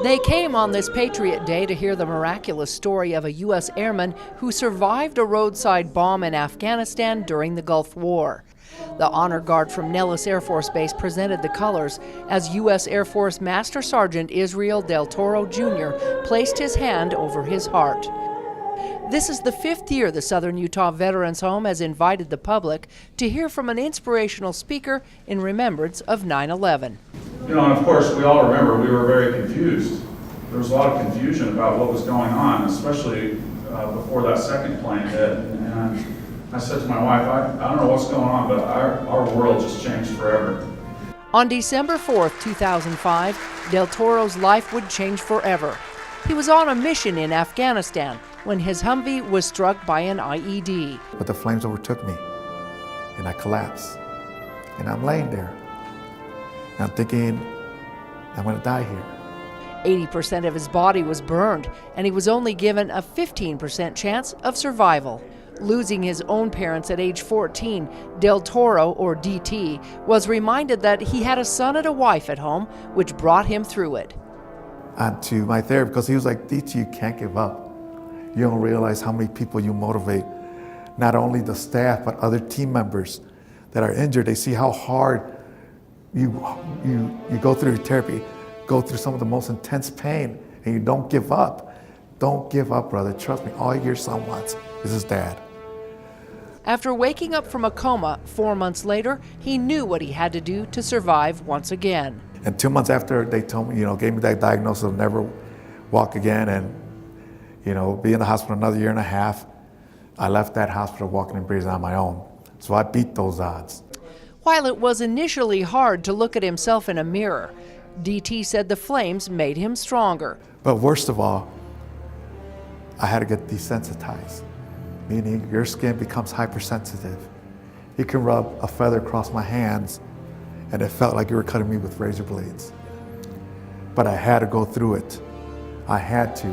They came on this Patriot Day to hear the miraculous story of a U.S. airman who survived a roadside bomb in Afghanistan during the Gulf War. The Honor Guard from Nellis Air Force Base presented the colors as U.S. Air Force Master Sergeant Israel Del Toro, Jr. placed his hand over his heart. This is the 5th year the Southern Utah Veterans Home has invited the public to hear from an inspirational speaker in remembrance of 9/11. You know, and of course, we all remember we were very confused. There was a lot of confusion about what was going on, especially before that second plane hit. And I said to my wife, I don't know what's going on, but our world just changed forever. On December 4th, 2005, Del Toro's life would change forever. He was on a mission in Afghanistan when his Humvee was struck by an IED. But the flames overtook me, and I collapsed. And I'm laying there. And I'm thinking, I'm gonna die here. 80% of his body was burned, and he was only given a 15% chance of survival. Losing his own parents at age 14, Del Toro, or DT, was reminded that he had a son and a wife at home, which brought him through it. And to my therapist, because he was like, DT, you can't give up. You don't realize how many people you motivate, not only the staff, but other team members that are injured. They see how hard you go through your therapy, go through some of the most intense pain, and you don't give up. Don't give up, brother. Trust me, all your son wants is his dad. After waking up from a coma 4 months later, he knew what he had to do to survive once again. And 2 months after they told me, gave me that diagnosis of never walk again and, be in the hospital another year and a half, I left that hospital walking and breathing on my own. So I beat those odds. While it was initially hard to look at himself in a mirror, DT said the flames made him stronger. But worst of all, I had to get desensitized, meaning your skin becomes hypersensitive. You can rub a feather across my hands and it felt like you were cutting me with razor blades. But I had to go through it. I had to,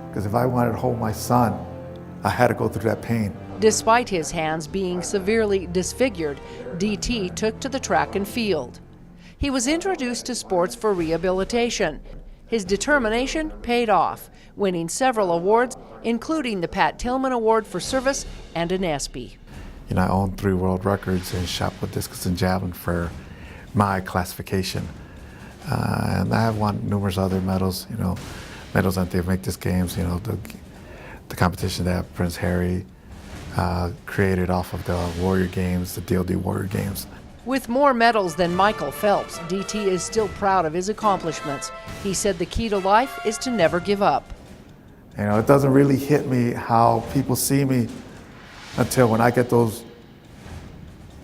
because if I wanted to hold my son, I had to go through that pain. Despite his hands being severely disfigured, DT took to the track and field. He was introduced to sports for rehabilitation. His determination paid off, winning several awards, including the Pat Tillman Award for Service and an ESPY. I own 3 world records in shot put, discus, and javelin for my classification. And I have won numerous other medals, medals at the Invictus Games, the competition that Prince Harry created off of the Warrior Games, the DoD Warrior Games. With more medals than Michael Phelps, DT is still proud of his accomplishments. He said the key to life is to never give up. It doesn't really hit me how people see me until when I get those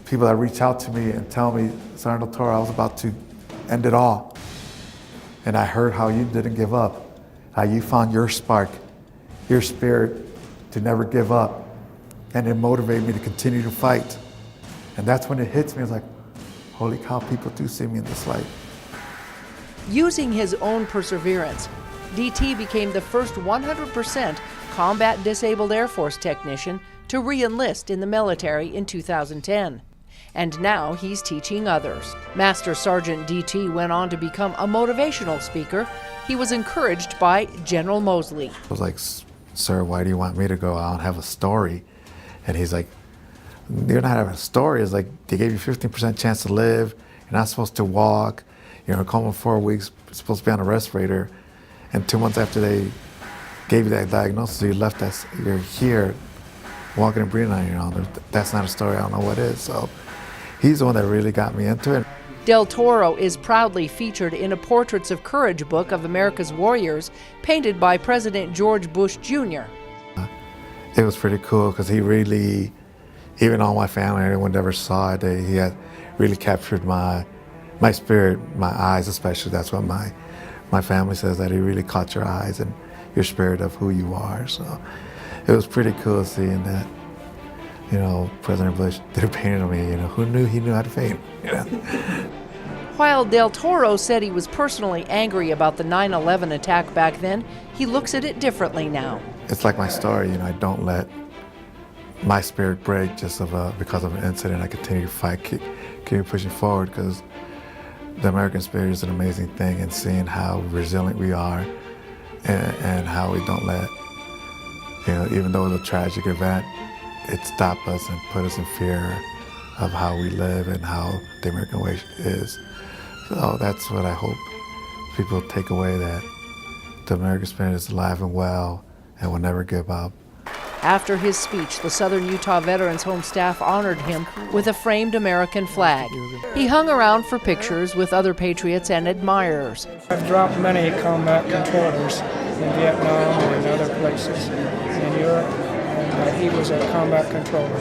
people that reach out to me and tell me, Sergeant Toro, I was about to end it all. And I heard how you didn't give up, how you found your spark, your spirit to never give up. And it motivated me to continue to fight. And that's when it hits me. It's like, holy cow, people do see me in this light. Using his own perseverance, DT became the first 100% combat disabled Air Force technician to re-enlist in the military in 2010. And now he's teaching others. Master Sergeant DT went on to become a motivational speaker. He was encouraged by General Mosley. I was like, sir, why do you want me to go? I don't have a story. And he's like, you're not having a story. It's like, they gave you 15% chance to live. You're not supposed to walk. You're in a coma 4 weeks, you're supposed to be on a respirator. And 2 months after they gave you that diagnosis, you left us, you're here walking and breathing on your own. That's not a story, I don't know what is. So he's the one that really got me into it. Del Toro is proudly featured in a Portraits of Courage book of America's warriors, painted by President George Bush Jr. It was pretty cool because he really, even all my family, everyone that ever saw it, he had really captured my spirit, my eyes especially. That's what my family says, that he really caught your eyes and your spirit of who you are. So it was pretty cool seeing that, President Bush did a painting of me, who knew he knew how to paint, While Del Toro said he was personally angry about the 9/11 attack back then, he looks at it differently now. It's like my story, I don't let my spirit break just because of an incident. I continue to fight, keep pushing forward, because the American spirit is an amazing thing, and seeing how resilient we are and how we don't let, even though it's a tragic event, it stopped us and put us in fear of how we live and how the American way is. So that's what I hope people take away, that the American spirit is alive and well and will never give up. After his speech, the Southern Utah Veterans Home staff honored him with a framed American flag. He hung around for pictures with other patriots and admirers. I've dropped many combat controllers in Vietnam and in other places in Europe, and he was a combat controller,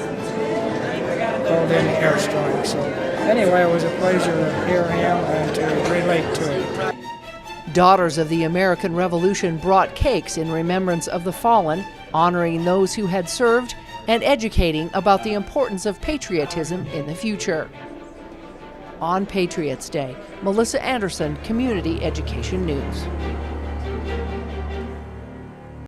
called in the airstrike. So anyway, it was a pleasure to hear him and to relate to him. Daughters of the American Revolution brought cakes in remembrance of the fallen, honoring those who had served and educating about the importance of patriotism in the future. On Patriots Day, Melissa Anderson, Community Education News.